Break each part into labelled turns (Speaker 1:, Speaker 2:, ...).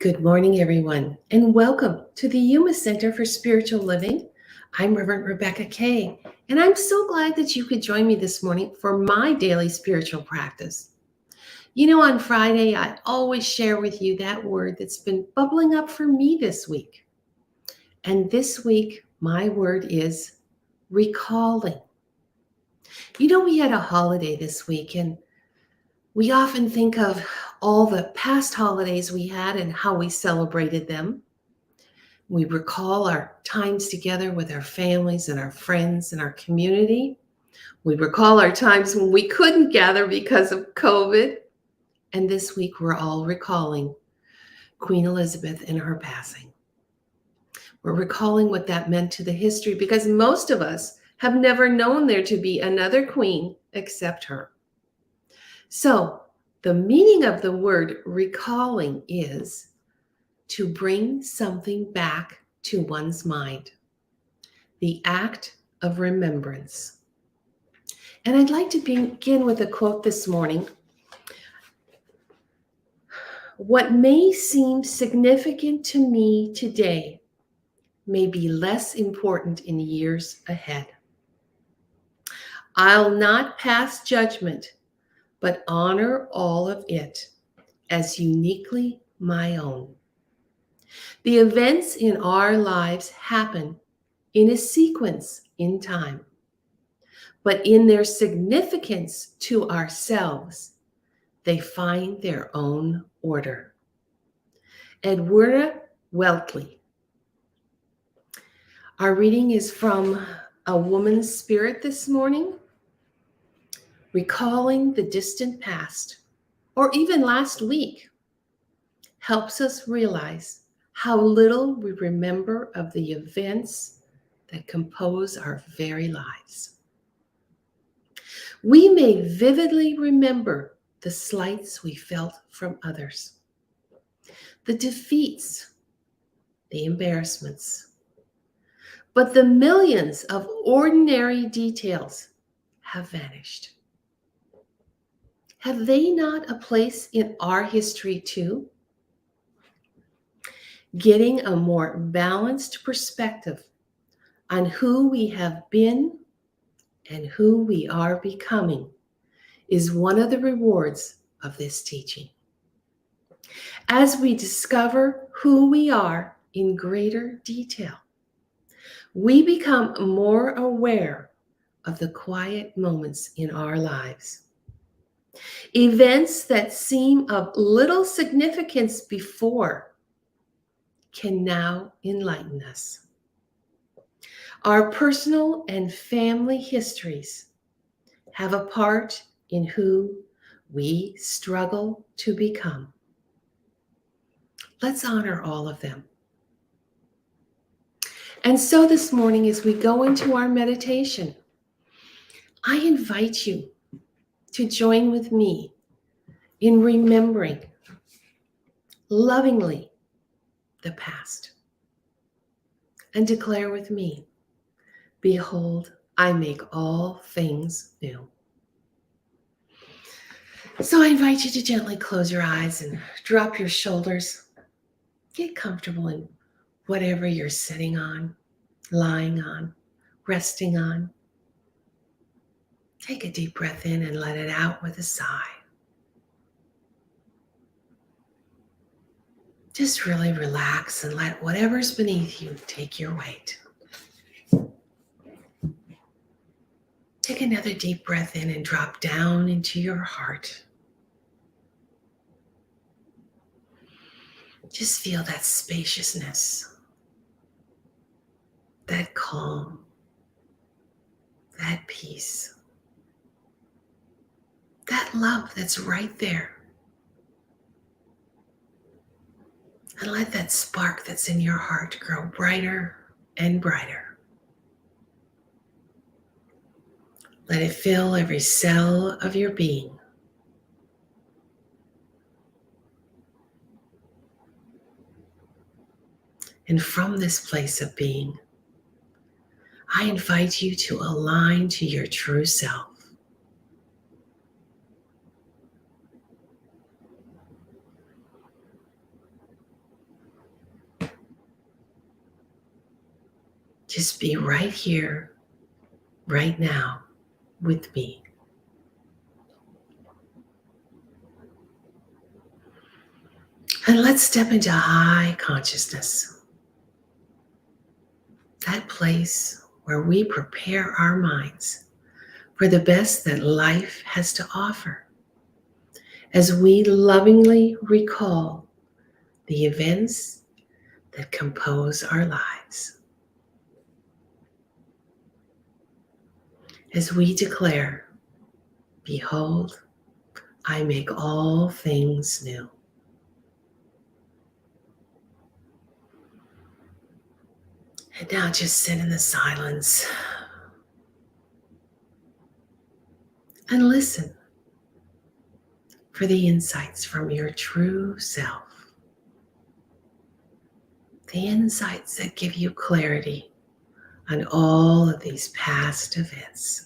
Speaker 1: Good morning, everyone, and welcome to the Yuma Center for Spiritual Living. I'm Reverend Rebecca Kay, and I'm so glad that you could join me this morning for my daily spiritual practice. On Friday, I always share with you that word that's been bubbling up for me this week. And this week, my word is recalling. We had a holiday this week, and we often think of all the past holidays we had and how we celebrated them. We recall our times together with our families and our friends and our community. We recall our times when we couldn't gather because of COVID. And this week, we're all recalling Queen Elizabeth and her passing. We're recalling what that meant to the history because most of us have never known there to be another queen except her. So, the meaning of the word recalling is to bring something back to one's mind, the act of remembrance. And I'd like to begin with a quote this morning. What may seem significant to me today may be less important in years ahead. I'll not pass judgment, but honor all of it as uniquely my own. The events in our lives happen in a sequence in time, but in their significance to ourselves, they find their own order. Edwina Weltley. Our reading is from A Woman's Spirit this morning, recalling the distant past, or even last week, helps us realize how little we remember of the events that compose our very lives. We may vividly remember the slights we felt from others, the defeats, the embarrassments, but the millions of ordinary details have vanished. Have they not a place in our history too? Getting a more balanced perspective on who we have been and who we are becoming is one of the rewards of this teaching. As we discover who we are in greater detail, we become more aware of the quiet moments in our lives. Events that seem of little significance before can now enlighten us. Our personal and family histories have a part in who we struggle to become. Let's honor all of them. And so this morning, as we go into our meditation, I invite you to join with me in remembering lovingly the past and declare with me, behold, I make all things new. So I invite you to gently close your eyes and drop your shoulders. Get comfortable in whatever you're sitting on, lying on, resting on. Take a deep breath in and let it out with a sigh. Just really relax and let whatever's beneath you take your weight. Take another deep breath in and drop down into your heart. Just feel that spaciousness, that calm, that peace, that love that's right there. And let that spark that's in your heart grow brighter and brighter. Let it fill every cell of your being. And from this place of being, I invite you to align to your true self. Just be right here, right now, with me. And let's step into high consciousness, that place where we prepare our minds for the best that life has to offer, as we lovingly recall the events that compose our lives. As we declare, behold, I make all things new. And now just sit in the silence and listen for the insights from your true self. The insights that give you clarity on all of these past events.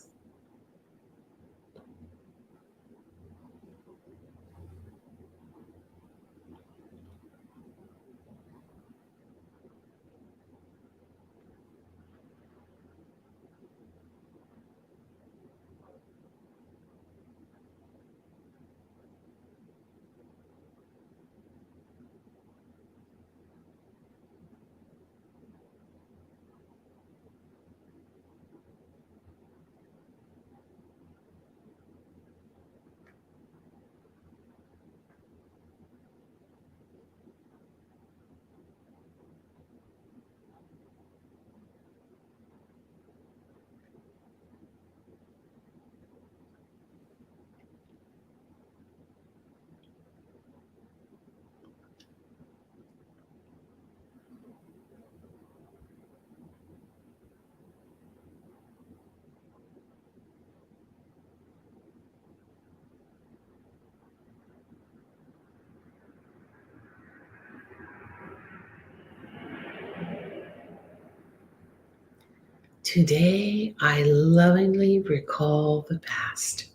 Speaker 1: Today, I lovingly recall the past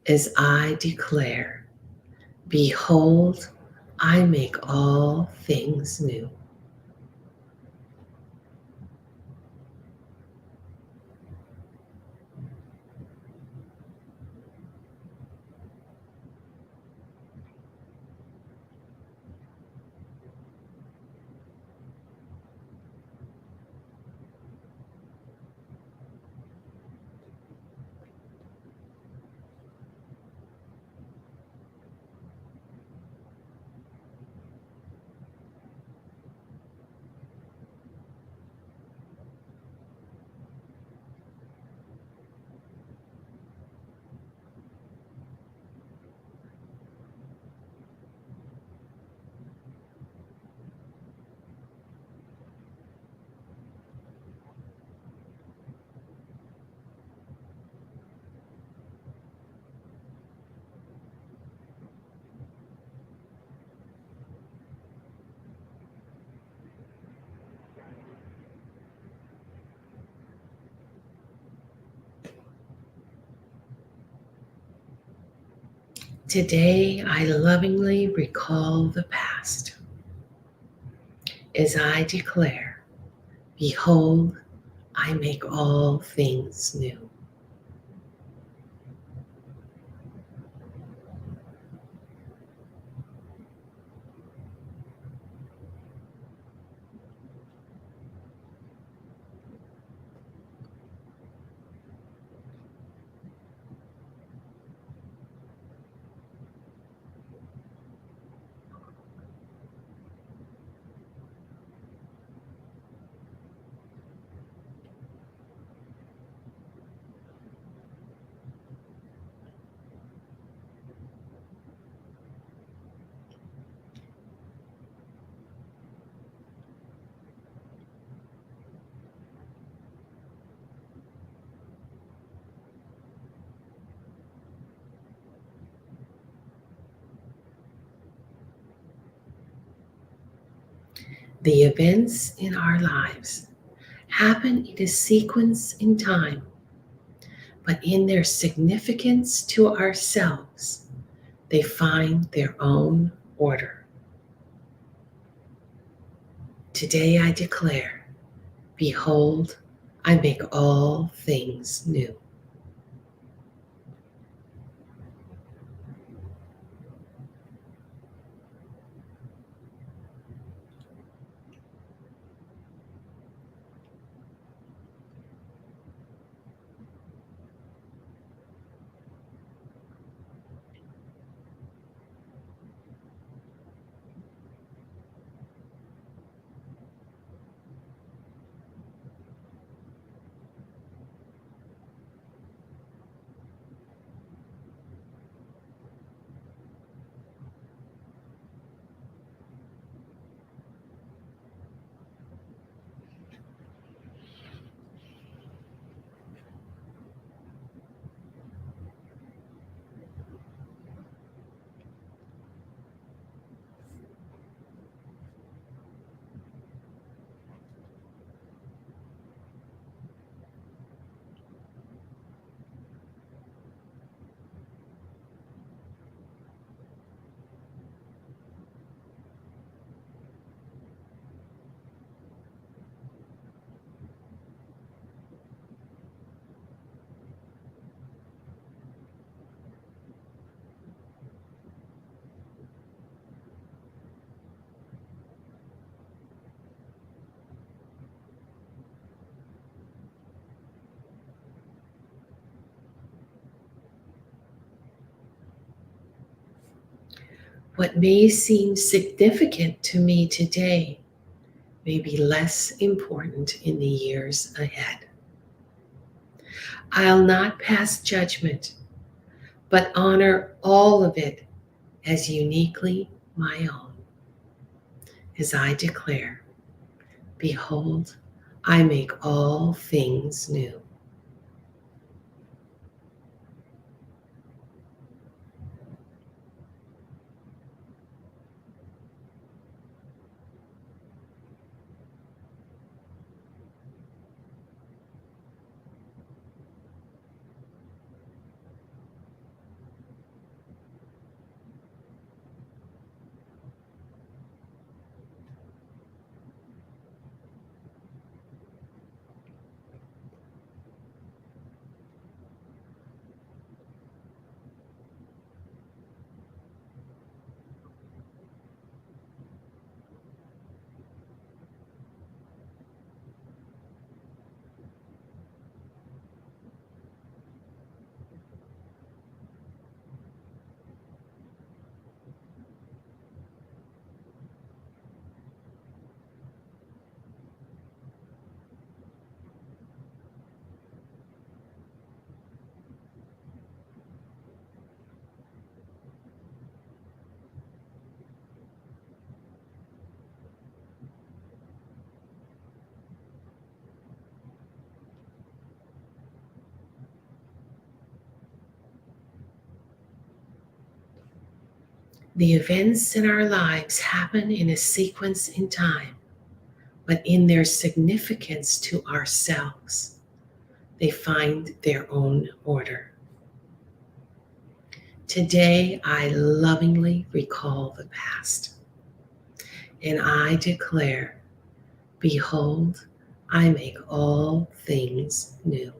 Speaker 1: as I declare, behold, I make all things new. Today, I lovingly recall the past as I declare, behold, I make all things new. The events in our lives happen in a sequence in time, but in their significance to ourselves, they find their own order. Today I declare, Behold, I make all things new. What may seem significant to me today may be less important in the years ahead. I'll not pass judgment, but honor all of it as uniquely my own. As I declare, behold, I make all things new. The events in our lives happen in a sequence in time, but in their significance to ourselves, they find their own order. Today, I lovingly recall the past, and I declare, behold, I make all things new.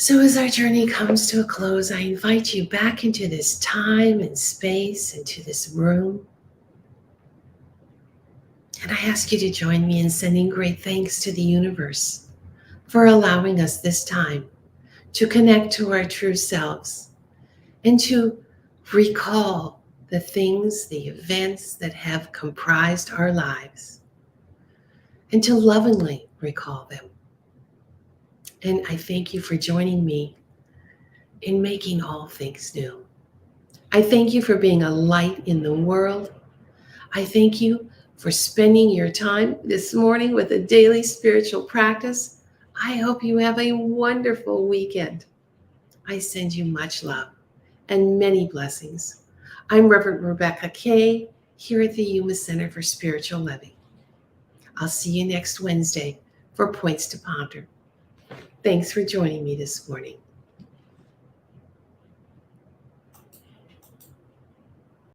Speaker 1: So, as our journey comes to a close, I invite you back into this time and space, into this room. And I ask you to join me in sending great thanks to the universe for allowing us this time to connect to our true selves and to recall the things, the events that have comprised our lives, and to lovingly recall them. And I thank you for joining me in making all things new. I thank you for being a light in the world. I thank you for spending your time this morning with a daily spiritual practice. I hope you have a wonderful weekend. I send you much love and many blessings. I'm Reverend Rebecca Kay here at the Yuma Center for Spiritual Living. I'll see you next Wednesday for Points to Ponder. Thanks for joining me this morning.